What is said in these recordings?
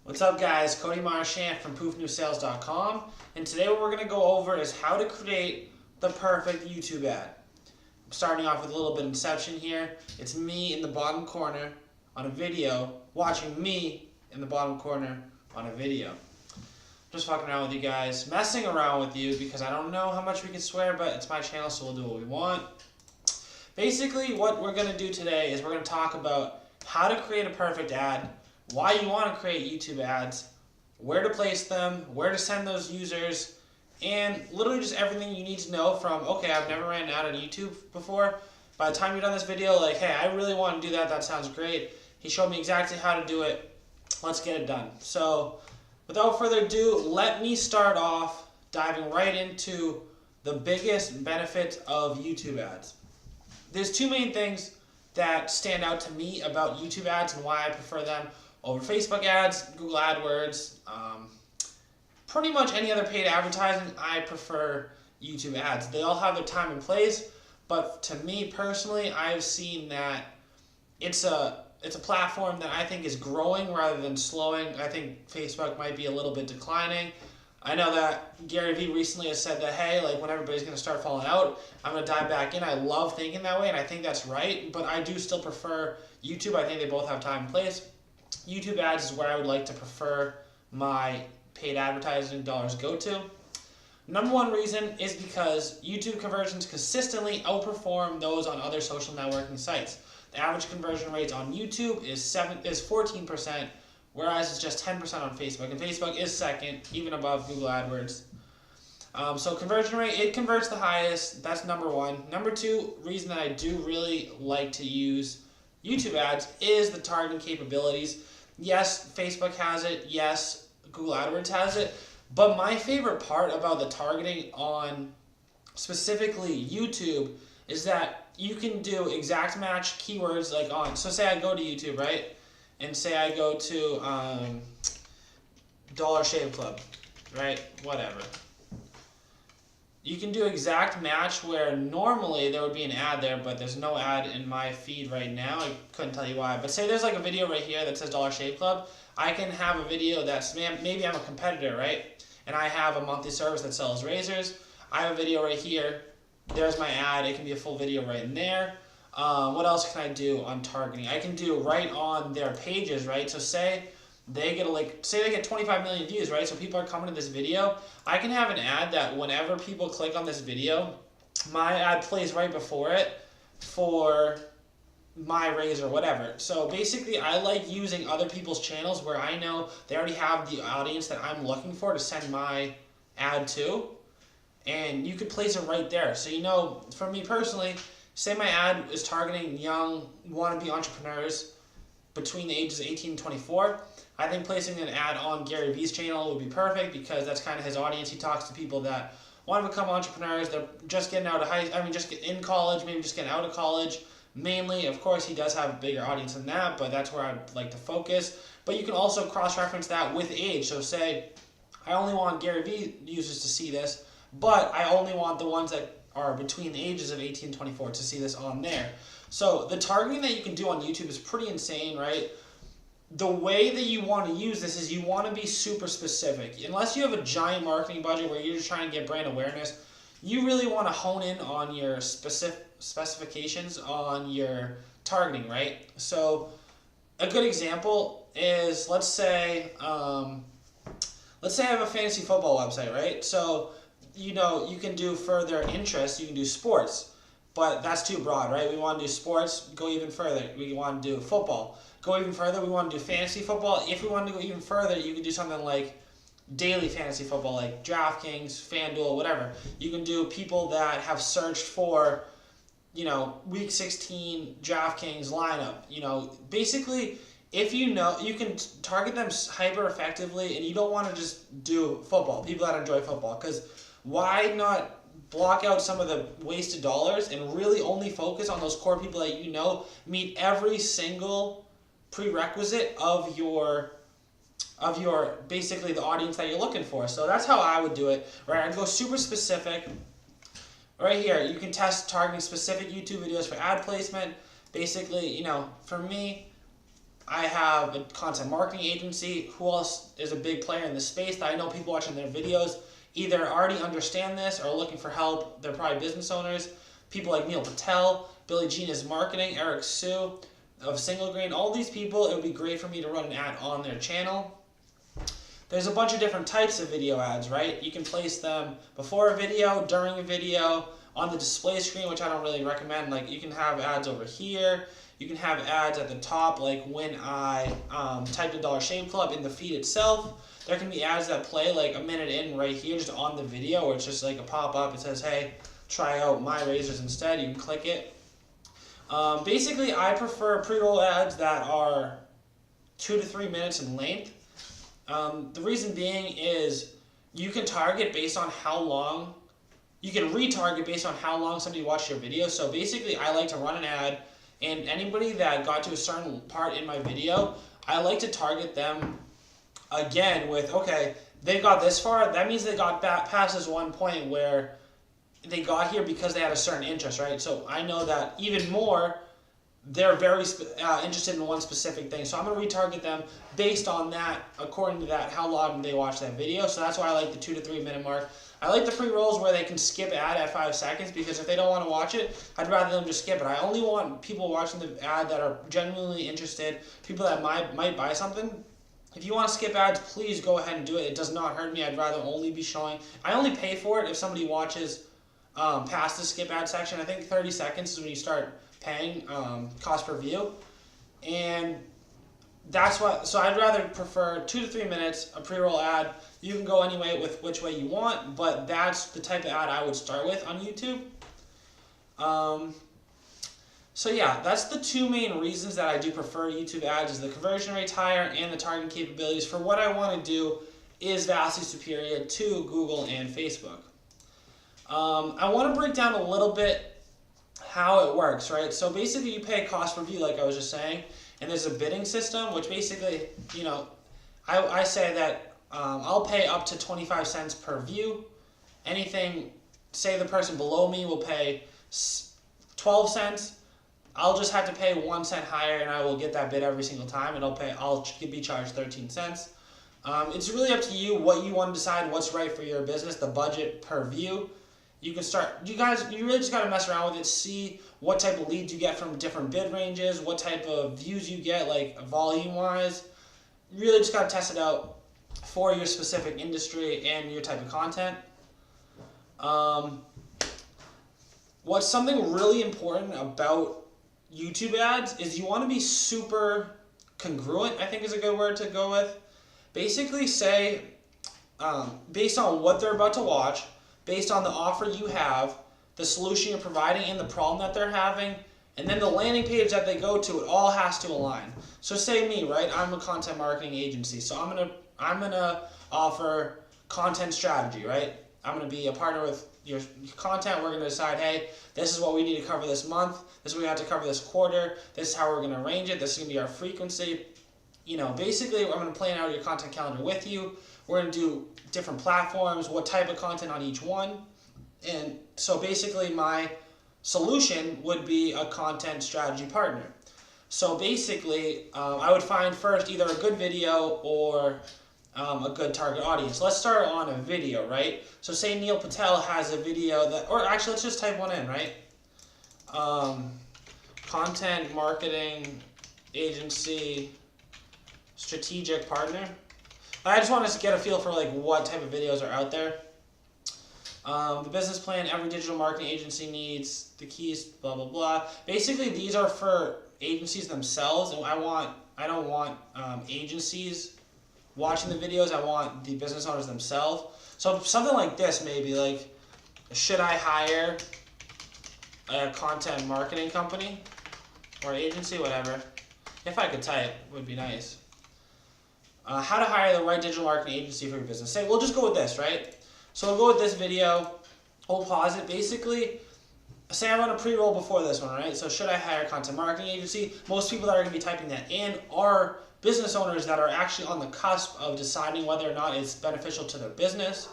What's up, guys? Cody Marchand from Poofnewsales.com, and today what we're going to go over is how to create the perfect YouTube ad. I'm starting off with a little bit of inception here. It's me in the bottom corner on a video, watching me in the bottom corner on a video. Just fucking around with you guys, messing around with you because I don't know how much we can swear, but it's my channel, so we'll do what we want. Basically, what we're going to do today is we're going to talk about how to create a perfect ad, why you want to create YouTube ads, where to place them, where to send those users, and literally just everything you need to know from, okay, I've never ran an ad on YouTube before. By the time you're done this video, like, hey, I really want to do that. That sounds great. He showed me exactly how to do it. Let's get it done. So without further ado, let me start off diving right into the biggest benefit of YouTube ads. There's two main things that stand out to me about YouTube ads and why I prefer them over Facebook ads, Google AdWords, pretty much any other paid advertising. I prefer YouTube ads. They all have their time and place, but to me personally, I've seen that it's a platform that I think is growing rather than slowing. I think Facebook might be a little bit declining. I know that Gary Vee recently has said that, hey, like when everybody's going to start falling out, I'm going to dive back in. I love thinking that way, and I think that's right, but I do still prefer YouTube. I think they both have time and place. YouTube ads is where I would like to prefer my paid advertising dollars go to. Number one reason is because YouTube conversions consistently outperform those on other social networking sites. The average conversion rate on YouTube is 14%, whereas it's just 10% on Facebook, and Facebook is second, even above Google AdWords. So conversion rate, it converts the highest. That's number one. Number two reason that I do really like to use YouTube ads is the targeting capabilities. Yes, Facebook has it. Yes, Google AdWords has it. But my favorite part about the targeting on specifically YouTube is that you can do exact match keywords like on. So say I go to YouTube, right? And say I go to Dollar Shave Club, right? Whatever. You can do exact match where normally there would be an ad there, but there's no ad in my feed right now. I couldn't tell you why. But say there's like a video right here that says Dollar Shave Club. I can have a video that's, maybe I'm a competitor, right? And I have a monthly service that sells razors. I have a video right here. There's my ad. It can be a full video right in there. What else can I do on targeting? I can do right on their pages, right? So say they get 25 million views, right? So people are coming to this video. I can have an ad that whenever people click on this video, my ad plays right before it for my razor, whatever. So basically, I like using other people's channels where I know they already have the audience that I'm looking for to send my ad to. And you could place it right there. So, you know, for me personally, say my ad is targeting young wannabe entrepreneurs between the ages of 18 and 24. I think placing an ad on Gary Vee's channel would be perfect because that's kind of his audience. He talks to people that want to become entrepreneurs. They're just getting out of just get in college, maybe just getting out of college. Mainly, of course, he does have a bigger audience than that, but that's where I'd like to focus. But you can also cross-reference that with age. So say, I only want Gary Vee users to see this, but I only want the ones that are between the ages of 18 and 24 to see this on there. So the targeting that you can do on YouTube is pretty insane, right? The way that you want to use this is you want to be super specific. Unless you have a giant marketing budget where you're just trying to get brand awareness, you really want to hone in on your specifications on your targeting, right? So a good example is, let's say I have a fantasy football website, right? So, you know, you can do further interest, you can do sports, but that's too broad, right? We want to do sports, go even further. We want to do football, go even further. We want to do fantasy football. If we want to go even further, you can do something like daily fantasy football, like DraftKings, FanDuel, whatever. You can do people that have searched for, you know, Week 16 DraftKings lineup. You know, basically, if you know, you can target them hyper effectively, and you don't want to just do football, people that enjoy football, because why not block out some of the wasted dollars and really only focus on those core people that you know meet every single prerequisite of your basically the audience that you're looking for. So that's how I would do it, right? I'd go super specific. Right here, you can test targeting specific YouTube videos for ad placement. Basically, you know, for me, I have a content marketing agency. Who else is a big player in this space that I know people watching their videos either already understand this or are looking for help? They're probably business owners. People like Neil Patel, Billie Jean is marketing, Eric Sue of Single Grain. All these people, it would be great for me to run an ad on their channel. There's a bunch of different types of video ads, right? You can place them before a video, during a video, on the display screen, which I don't really recommend. Like, you can have ads over here. You can have ads at the top, like when I type the Dollar Shave Club in the feed itself. There can be ads that play like a minute in right here, just on the video, where it's just like a pop-up. It says, hey, try out my razors instead. You can click it. Basically, I prefer pre-roll ads that are 2 to 3 minutes in length. The reason being is you can target based on how long, you can retarget based on how long somebody watched your video. So basically, I like to run an ad, and anybody that got to a certain part in my video, I like to target them again with, okay, they got this far, that means they got past this one point where they got here because they had a certain interest, right? So I know that even more, they're very interested in one specific thing. So I'm going to retarget them based on that, according to that, how long they watched that video. So that's why I like the 2 to 3 minute mark. I like the pre-rolls where they can skip ad at 5 seconds, because if they don't want to watch it, I'd rather them just skip it. I only want people watching the ad that are genuinely interested, people that might buy something. If you want to skip ads, please go ahead and do it. It does not hurt me. I'd rather only be showing. I only pay for it if somebody watches past the skip ad section. I think 30 seconds is when you start paying cost per view. And that's what, so I'd rather prefer 2 to 3 minutes, a pre-roll ad. You can go anyway with which way you want, but that's the type of ad I would start with on YouTube. So yeah, that's the 2 main reasons that I do prefer YouTube ads, is the conversion rate's higher and the targeting capabilities for what I want to do is vastly superior to Google and Facebook. I want to break down a little bit how it works, right? So basically you pay cost per view, like I was just saying, and there's a bidding system, which basically, you know, I say that I'll pay up to 25 cents per view. Anything, say the person below me will pay 12 cents. I'll just have to pay 1 cent higher, and I will get that bid every single time, and I'll be charged 13 cents. It's really up to you what you want to decide what's right for your business, the budget per view. You can start, you really just got to mess around with it, see what type of leads you get from different bid ranges, what type of views you get, like volume-wise. You really just got to test it out for your specific industry and your type of content. What's something really important about YouTube ads is you want to be super congruent, I think is a good word to go with. Basically say, based on what they're about to watch, based on the offer you have, the solution you're providing, and the problem that they're having, and then the landing page that they go to, it all has to align. So say me, right? I'm a content marketing agency, so I'm gonna offer content strategy, right? I'm gonna be a partner with your content. We're gonna decide, hey, this is what we need to cover this month. This is what we have to cover this quarter. This is how we're gonna arrange it. This is gonna be our frequency. You know, basically, I'm gonna plan out your content calendar with you. We're gonna do different platforms, what type of content on each one. And so basically my solution would be a content strategy partner. So basically, I would find first either a good video or a good target audience. Let's start on a video, right? So say Neil Patel has a video that, or actually let's just type one in, right? Content marketing agency strategic partner. I just want us to get a feel for like what type of videos are out there. The business plan every digital marketing agency needs, the keys, blah, blah, blah. Basically, these are for agencies themselves, and I don't want agencies watching the videos. I want the business owners themselves. So something like this, maybe like, should I hire a content marketing company or agency, whatever? If I could type, would be nice. How to hire the right digital marketing agency for your business. Say, we'll just go with this, right? So we'll go with this video. We'll pause it. Basically, say I run a pre-roll before this one, right? So should I hire a content marketing agency? Most people that are going to be typing that in are business owners that are actually on the cusp of deciding whether or not it's beneficial to their business.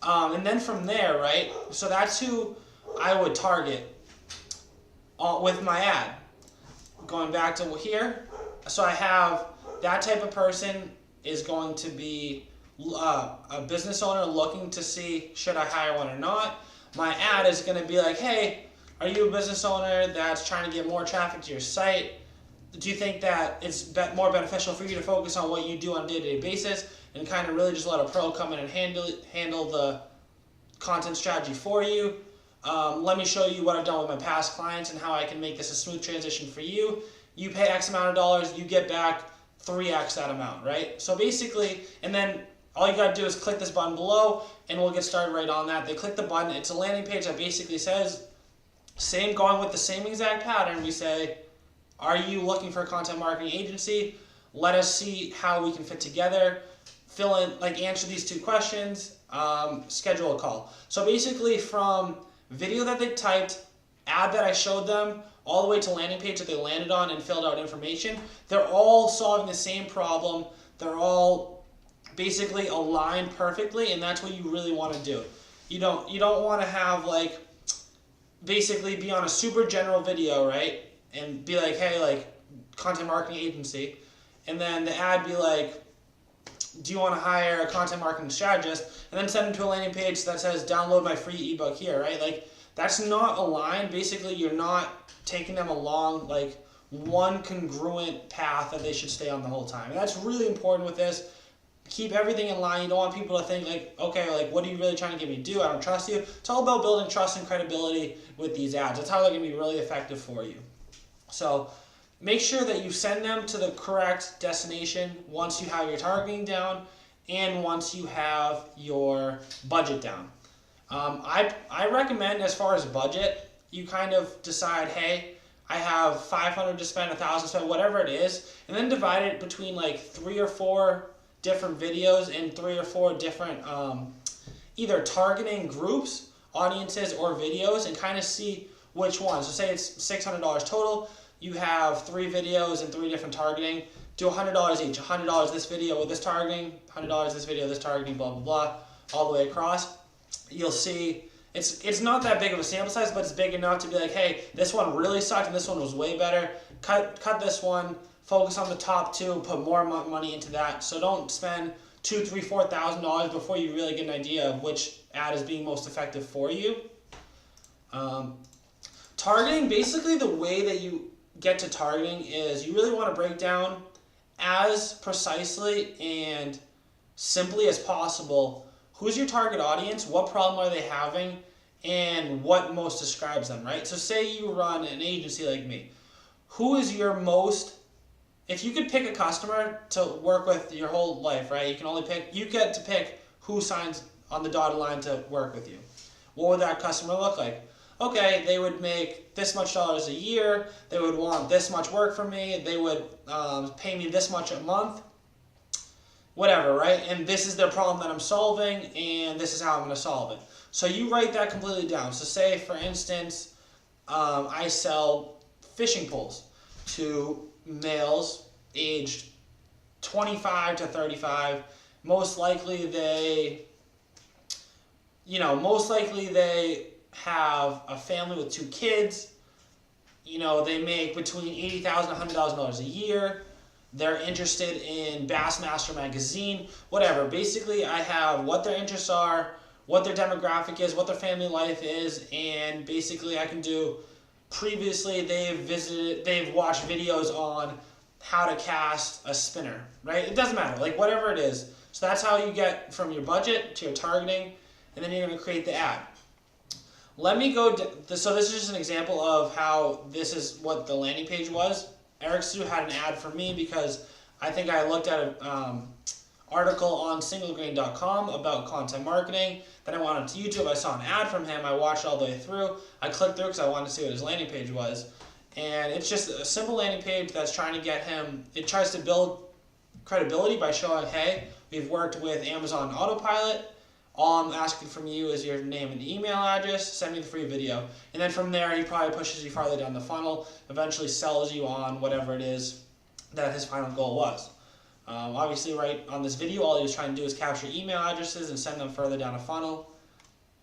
And then from there, right? So that's who I would target with my ad. Going back to here, So I have that type of person is going to be a business owner looking to see should I hire one or not. My ad is going to be like, hey, are you a business owner that's trying to get more traffic to your site? Do you think that it's more beneficial for you to focus on what you do on a day-to-day basis and kind of really just let a pro come in and handle the content strategy for you? Let me show you what I've done with my past clients and how I can make this a smooth transition for you. You pay X amount of dollars, you get back 3X that amount, right? So basically, and then all you gotta do is click this button below and we'll get started right on that. They click the button, it's a landing page that basically says, going with the same exact pattern, we say, are you looking for a content marketing agency? Let us see how we can fit together. Fill in, answer these 2 questions, schedule a call. So basically from video that they typed, ad that I showed them, all the way to landing page that they landed on and filled out information, they're all solving the same problem. They're all basically aligned perfectly, and that's what you really want to do. You don't want to have basically be on a super general video, right? And be like, hey, content marketing agency, and then the ad be like, do you want to hire a content marketing strategist? And then send them to a landing page that says, download my free ebook here, right? That's not aligned. Basically, you're not taking them along one congruent path that they should stay on the whole time. And that's really important with this. Keep everything in line. You don't want people to think okay, what are you really trying to get me to do? I don't trust you. It's all about building trust and credibility with these ads. That's how they're going to be really effective for you. So make sure that you send them to the correct destination once you have your targeting down and once you have your budget down. I recommend, as far as budget, you kind of decide, hey, I have $500 to spend, $1,000 to spend, whatever it is, and then divide it between 3 or 4 different videos and 3 or 4 different either targeting groups, audiences, or videos, and kind of see which one. So say it's $600 total. You have 3 videos and 3 different targeting. Do $100 each. $100 this video with this targeting, $100 this video, this targeting, blah, blah, blah, all the way across. You'll see it's not that big of a sample size, but it's big enough to be like, hey, this one really sucked and this one was way better. Cut this one, focus on the top 2, put more money into that. So don't spend $2,000, $3,000, $4,000 before you really get an idea of which ad is being most effective for you. Targeting, basically the way that you get to targeting is you really want to break down as precisely and simply as possible who's your target audience, what problem are they having, and what most describes them, right? So say you run an agency like me. Who is your most, if you could pick a customer to work with your whole life, right? You get to pick who signs on the dotted line to work with you. What would that customer look like? Okay, they would make this much dollars a year, they would want this much work from me, they would pay me this much a month, whatever, right? And this is their problem that I'm solving, and this is how I'm going to solve it. So you write that completely down. So say, for instance, I sell fishing poles to males aged 25 to 35. Most likely they have a family with 2 kids. They make between $80,000 and $100,000 a year. They're interested in Bassmaster magazine, whatever. Basically, I have what their interests are, what their demographic is, what their family life is, and basically I can do, previously they've watched videos on how to cast a spinner, right? It doesn't matter, whatever it is. So that's how you get from your budget to your targeting, and then you're going to create the ad. Let me go, so this is just an example of how this is what the landing page was. Eric Sue had an ad for me because I think I looked at an article on singlegrain.com about content marketing. Then I went on to YouTube. I saw an ad from him. I watched all the way through. I clicked through because I wanted to see what his landing page was. And it's just a simple landing page that's trying to get him, it tries to build credibility by showing, hey, we've worked with Amazon Autopilot. All I'm asking from you is your name and email address. Send me the free video. And then from there, he probably pushes you farther down the funnel, eventually sells you on whatever it is that his final goal was. Obviously, right on this video, all he was trying to do is capture email addresses and send them further down a funnel.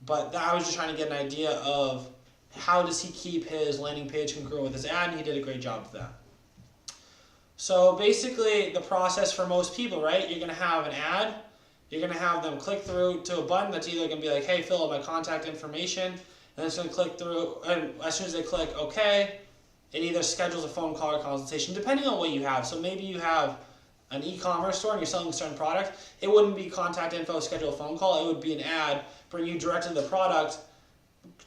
But I was just trying to get an idea of how does he keep his landing page congruent with his ad, and he did a great job of that. So basically the process for most people, right? You're going to have an ad. You're going to have them click through to a button that's either going to be like, hey, fill out my contact information. And it's going to click through, and as soon as they click OK, it either schedules a phone call or consultation, depending on what you have. So maybe you have an e-commerce store and you're selling a certain product. It wouldn't be contact info, schedule a phone call. It would be an ad, bring you directly to the product,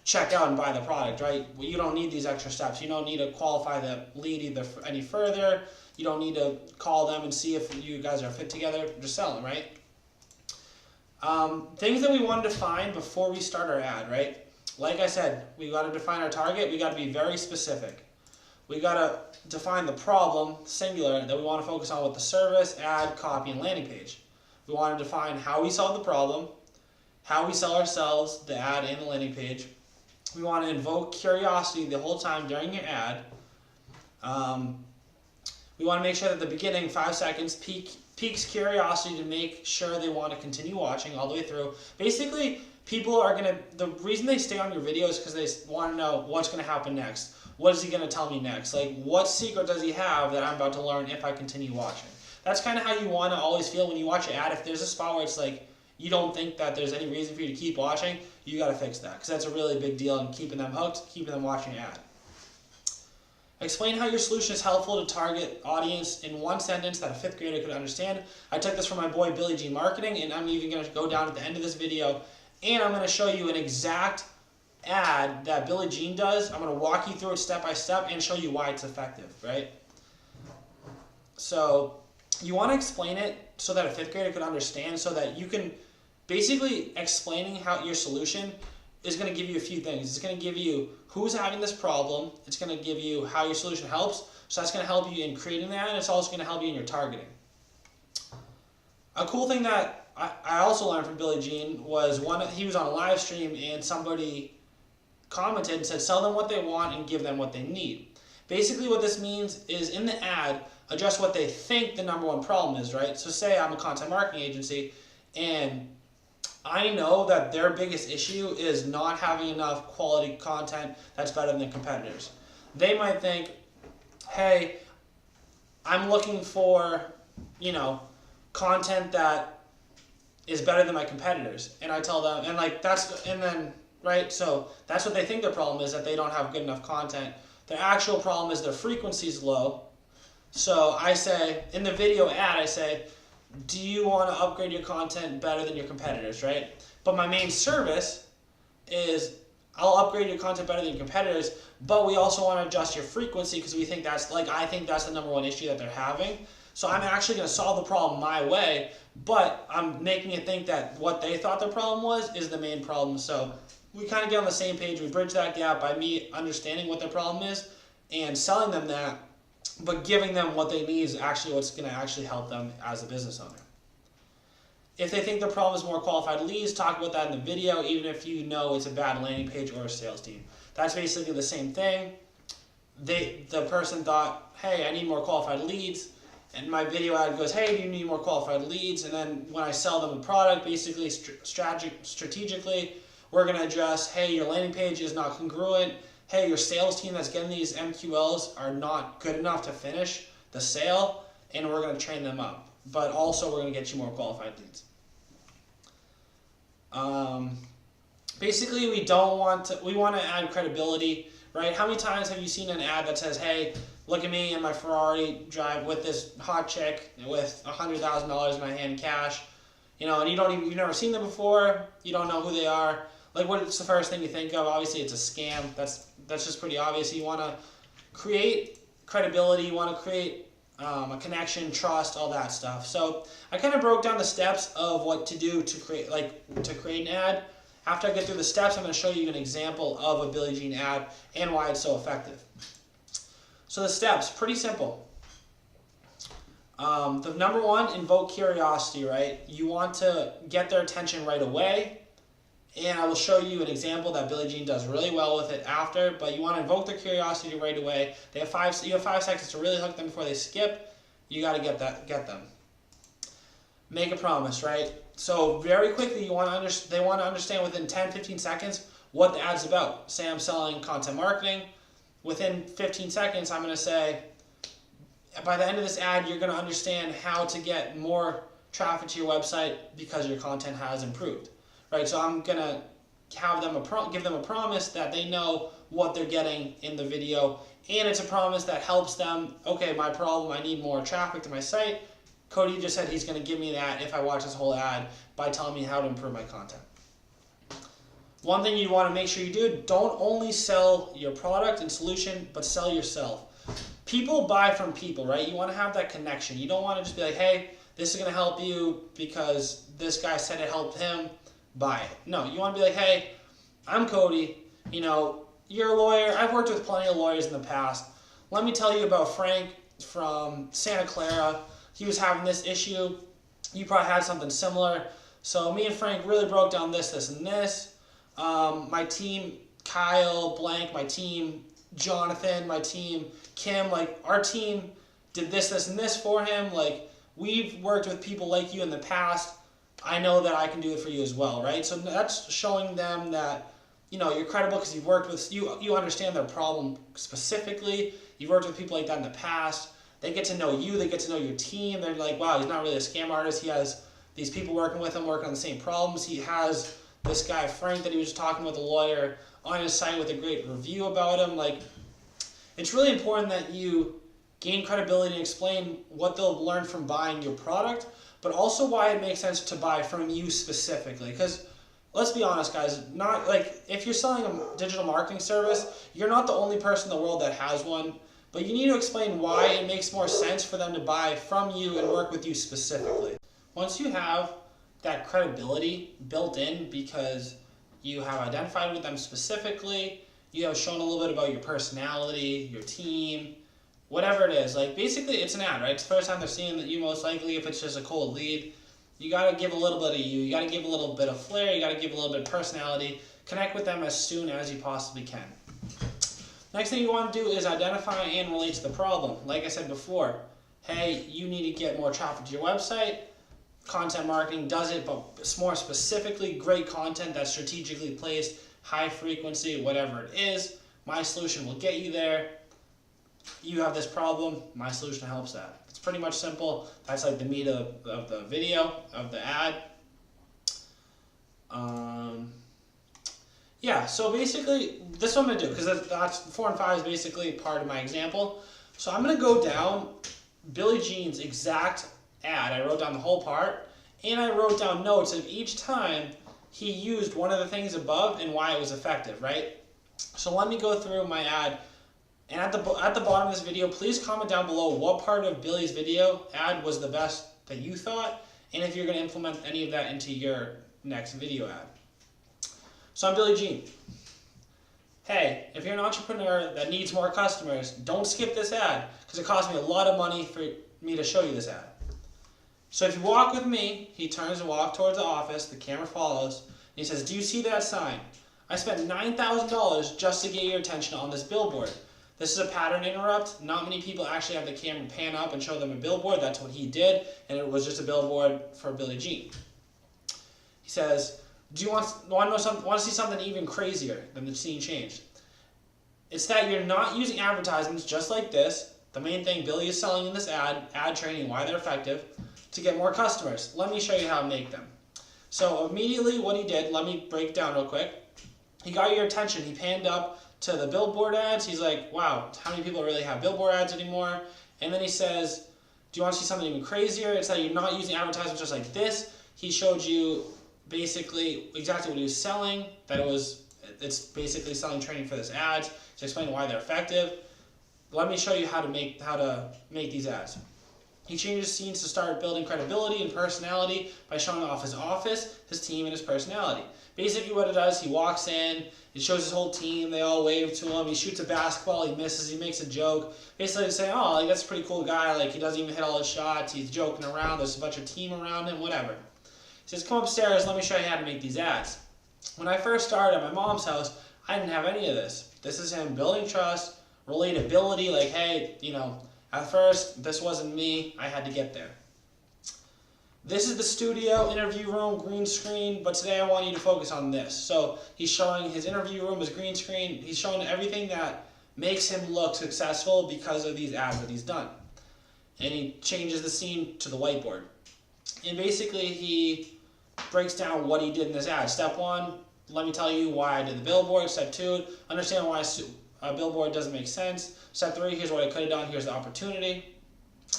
check out and buy the product, right? You don't need these extra steps. You don't need to qualify the lead either any further. You don't need to call them and see if you guys are fit together. Just sell them, right? Things that we want to define before we start our ad, right? Like I said, we got to define our target. We got to be very specific. We got to define the problem, singular, that we want to focus on with the service, ad, copy, and landing page. We want to define how we solve the problem, how we sell ourselves, the ad and the landing page. We want to invoke curiosity the whole time during your ad. We want to make sure that the beginning 5 seconds piques curiosity to make sure they want to continue watching all the way through. Basically, people are going to, the reason they stay on your video is because they want to know what's going to happen next. What is he going to tell me next? Like, what secret does he have that I'm about to learn if I continue watching? That's kind of how you want to always feel when you watch an ad. If there's a spot where it's like, you don't think that there's any reason for you to keep watching, you got to fix that, because that's a really big deal in keeping them hooked, keeping them watching an ad. Explain how your solution is helpful to target audience in one sentence that a 5th grader could understand. I took this from my boy Billy G Marketing, and I'm even going to go down at the end of this video, and I'm going to show you an exact ad that Billy Jean does. I'm going to walk you through it step by step and show you why it's effective, right? So you want to explain it so that a 5th grader could understand, so that you can basically explaining how your solution is going to give you a few things. It's going to give you who's having this problem. It's going to give you how your solution helps. So that's going to help you in creating that, and it's also going to help you in your targeting. A cool thing that I also learned from Billy Jean was he was on a live stream and somebody commented and said, sell them what they want and give them what they need. Basically what this means is in the ad, address what they think the #1 problem is, right? So say I'm a content marketing agency and I know that their biggest issue is not having enough quality content that's better than their competitors. They might think, hey, I'm looking for, content that is better than my competitors. And I tell them, right? So that's what they think their problem is, that they don't have good enough content. Their actual problem is their frequency is low. So I say, in the video ad, I say, do you want to upgrade your content better than your competitors, right? But my main service is, I'll upgrade your content better than your competitors, but we also want to adjust your frequency because we think I think that's the #1 issue that they're having. So I'm actually going to solve the problem my way, but I'm making it think that what they thought the problem was is the main problem. So we kind of get on the same page. We bridge that gap by me understanding what their problem is and selling them that, but giving them what they need is actually what's going to actually help them as a business owner. If they think the problem is more qualified leads, talk about that in the video, even if you know it's a bad landing page or a sales team. That's basically the same thing. The person thought, hey, I need more qualified leads. And my video ad goes, hey, do you need more qualified leads? And then when I sell them a product, basically strategically, we're going to address, hey, your landing page is not congruent. Hey, your sales team that's getting these MQLs are not good enough to finish the sale, and we're going to train them up. But also, we're going to get you more qualified leads. Basically, we want to add credibility, right? How many times have you seen an ad that says, hey, look at me in my Ferrari drive with this hot chick with $100,000 in my hand cash, and you've never seen them before, you don't know who they are. Like, what's the first thing you think of? Obviously, it's a scam. That's just pretty obvious. You want to create credibility. You want to create a connection, trust, all that stuff. So I kind of broke down the steps of what to do to create an ad. After I get through the steps, I'm going to show you an example of a Billy Jean ad and why it's so effective. So the steps, pretty simple. The #1, invoke curiosity, right? You want to get their attention right away. And I will show you an example that Billy Jean does really well with it after, but you want to invoke their curiosity right away. You have 5 seconds to really hook them before they skip. You got to get them. Make a promise, right? So very quickly, they want to understand within 10-15 seconds what the ad's about. Say I'm selling content marketing. Within 15 seconds, I'm going to say, by the end of this ad, you're going to understand how to get more traffic to your website because your content has improved, right? So I'm going to have them give them a promise that they know what they're getting in the video, and it's a promise that helps them. Okay, my problem, I need more traffic to my site. Cody just said he's going to give me that if I watch this whole ad by telling me how to improve my content. One thing you want to make sure you do, don't only sell your product and solution, but sell yourself. People buy from people, right? You want to have that connection. You don't want to just be like, hey, this is going to help you because this guy said it helped him, buy it. No, you want to be like, hey, I'm Cody, you're a lawyer. I've worked with plenty of lawyers in the past. Let me tell you about Frank from Santa Clara. He was having this issue. You probably had something similar. So me and Frank really broke down this, this, and this. My team, Kyle, blank, my team, Jonathan, my team, Kim, our team did this, this, and this for him. We've worked with people like you in the past. I know that I can do it for you as well, right? So that's showing them that, you're credible because you've worked with, you understand their problem specifically. You've worked with people like that in the past. They get to know you. They get to know your team. They're like, wow, he's not really a scam artist. He has these people working with him, working on the same problems. He has this guy, Frank, that he was talking with, a lawyer, on his site with a great review about him. It's really important that you gain credibility and explain what they'll learn from buying your product, but also why it makes sense to buy from you specifically. Because let's be honest, guys, if you're selling a digital marketing service, you're not the only person in the world that has one, but you need to explain why it makes more sense for them to buy from you and work with you specifically. Once you have that credibility built in because you have identified with them specifically, you have shown a little bit about your personality, your team, whatever it is. Basically, it's an ad, right? It's the first time they're seeing that you, most likely, if it's just a cold lead. You got to give a little bit of you. You got to give a little bit of flair. You got to give a little bit of personality. Connect with them as soon as you possibly can. Next thing you want to do is identify and relate to the problem. Like I said before, hey, you need to get more traffic to your website. Content marketing does it, but more specifically, great content that's strategically placed, high frequency, whatever it is. My solution will get you there. You have this problem, my solution helps that. It's pretty much simple. That's the meat of the video, of the ad. Yeah, so basically, this is what I'm going to do, because that's 4 and 5 is basically part of my example. So I'm going to go down Billie Jean's exact ad. I wrote down the whole part, and I wrote down notes of each time he used one of the things above and why it was effective, right? So let me go through my ad, and at the bottom of this video, please comment down below what part of Billie's video ad was the best that you thought, and if you're going to implement any of that into your next video ad. So I'm Billie Jean. Hey, if you're an entrepreneur that needs more customers, don't skip this ad, because it cost me a lot of money for me to show you this ad. So if you walk with me, he turns and walks towards the office, the camera follows, and he says, do you see that sign? I spent $9,000 just to get your attention on this billboard. This is a pattern interrupt. Not many people actually have the camera pan up and show them a billboard. That's what he did, and it was just a billboard for Billie Jean. He says, do you want to see something even crazier than the scene change? It's that you're not using advertisements just like this. The main thing Billie is selling in this ad training, why they're effective, to get more customers. Let me show you how to make them. So immediately what he did, let me break down real quick. He got your attention. He panned up to the billboard ads. He's like, wow, how many people really have billboard ads anymore? And then he says, do you want to see something even crazier? It's that you're not using advertisements just like this. He showed you basically exactly what he was selling, that it's basically selling training for this ads. He's explaining why they're effective. Let me show you how to make these ads. He changes scenes to start building credibility and personality by showing off his office, his team, and his personality. Basically what it does, he walks in, it shows his whole team, they all wave to him, he shoots a basketball, he misses, he makes a joke. Basically they say, oh, that's a pretty cool guy, he doesn't even hit all his shots, he's joking around, there's a bunch of team around him, whatever. He says, come upstairs, let me show you how to make these ads. When I first started at my mom's house, I didn't have any of this. This is him building trust, relatability, hey, at first, this wasn't me, I had to get there. This is the studio, interview room, green screen, but today I want you to focus on this. So he's showing his interview room, his green screen, he's showing everything that makes him look successful because of these ads that he's done. and he changes the scene to the whiteboard. And basically he breaks down what he did in this ad. Step 1, let me tell you why I did the billboard. Step 2, understand why a billboard doesn't make sense. Step 3, here's what I could have done, here's the opportunity.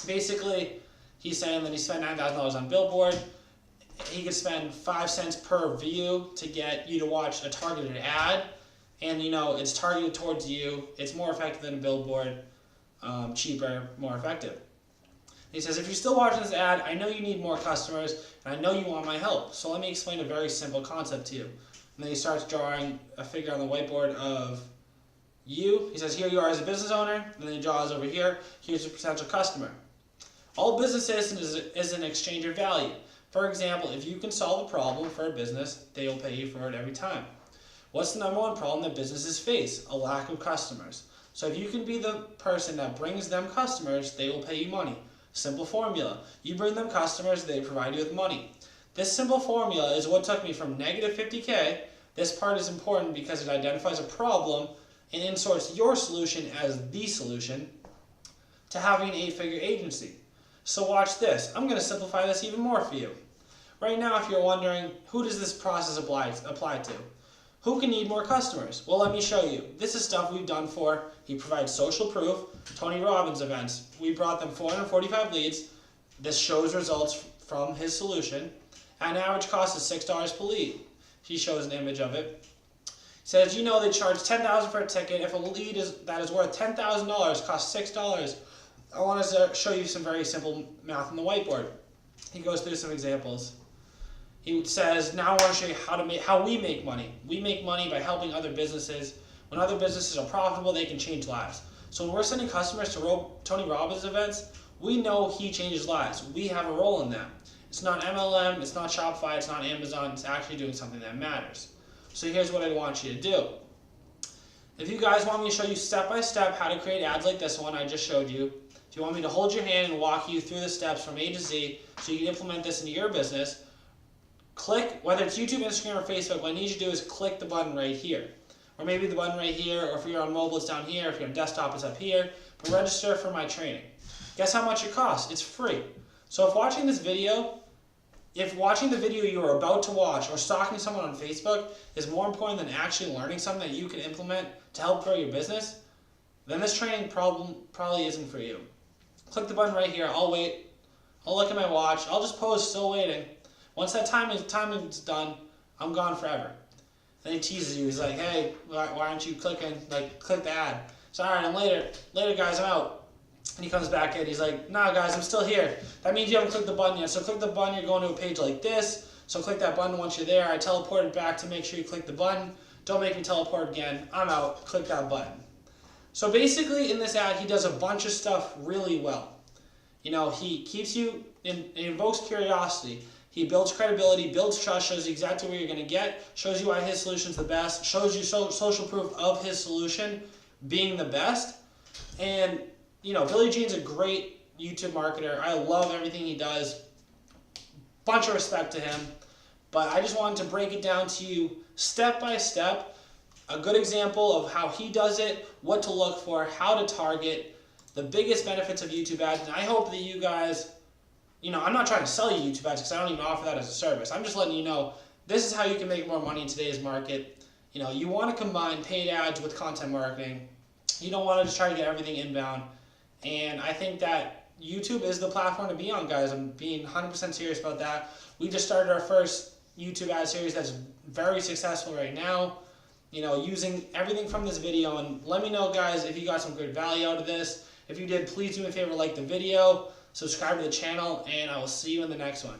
Basically, he's saying that he spent $9,000 on billboard. He could spend 5 cents per view to get you to watch a targeted ad. And it's targeted towards you. It's more effective than a billboard, cheaper, more effective. He says, if you're still watching this ad, I know you need more customers, and I know you want my help. So let me explain a very simple concept to you. And then he starts drawing a figure on the whiteboard of you. He says, here you are as a business owner. And then he draws over here. Here's a potential customer. All business is an exchange of value. For example, if you can solve a problem for a business, they will pay you for it every time. What's the number one problem that businesses face? A lack of customers. So if you can be the person that brings them customers, they will pay you money. Simple formula. You bring them customers, they provide you with money. This simple formula is what took me from negative 50K. This part is important because it identifies a problem and inserts your solution as the solution to having an 8-figure agency. So watch this. I'm going to simplify this even more for you. Right now, if you're wondering, who does this process apply to? Who can need more customers? Well, let me show you. This is stuff we've done for, he provides social proof, Tony Robbins events. We brought them 445 leads. This shows results from his solution. At an average cost of $6 per lead. He shows an image of it. He says, they charge $10,000 for a ticket. If a lead that is worth $10,000 costs $6, I want to show you some very simple math on the whiteboard. He goes through some examples. He says, now I want to show you how we make money. We make money by helping other businesses. When other businesses are profitable, they can change lives. So when we're sending customers to Tony Robbins events, we know he changes lives. We have a role in that. It's not MLM, it's not Shopify, it's not Amazon, it's actually doing something that matters. So here's what I want you to do. If you guys want me to show you step by step how to create ads like this one I just showed you, if you want me to hold your hand and walk you through the steps from A to Z so you can implement this into your business, click, whether it's YouTube, Instagram, or Facebook, what I need you to do is click the button right here. Or maybe the button right here, or if you're on mobile, it's down here, if you're on desktop, it's up here. But register for my training. Guess how much it costs? It's free. So if watching the video you are about to watch or stalking someone on Facebook is more important than actually learning something that you can implement to help grow your business, then this training probably isn't for you. Click the button right here. I'll wait. I'll look at my watch. I'll just pause, still waiting. Once that time is done, I'm gone forever. Then he teases you. He's like, hey, why aren't you clicking? Like, click the ad. So, all right, I'm later. Later, guys, I'm out. And he comes back in. He's like, nah, guys, I'm still here. That means you haven't clicked the button yet. So click the button. You're going to a page like this. So click that button once you're there. I teleported back to make sure you click the button. Don't make me teleport again. I'm out. Click that button. So basically, in this ad, he does a bunch of stuff really well. He keeps you, it invokes curiosity. He builds credibility, builds trust, shows you exactly where you're going to get, shows you why his solution's the best, shows you social proof of his solution being the best. And, Billy Jean's a great YouTube marketer. I love everything he does. Bunch of respect to him. But I just wanted to break it down to you step by step, a good example of how he does it, what to look for, how to target, the biggest benefits of YouTube ads. And I hope that you guys, I'm not trying to sell you YouTube ads because I don't even offer that as a service. I'm just letting you know this is how you can make more money in today's market. You want to combine paid ads with content marketing. You don't want to just try to get everything inbound. And I think that YouTube is the platform to be on, guys. I'm being 100% serious about that. We just started our first YouTube ad series that's very successful right now. Using everything from this video. And let me know, guys, if you got some good value out of this. If you did, please do me a favor, like the video, subscribe to the channel, and I will see you in the next one.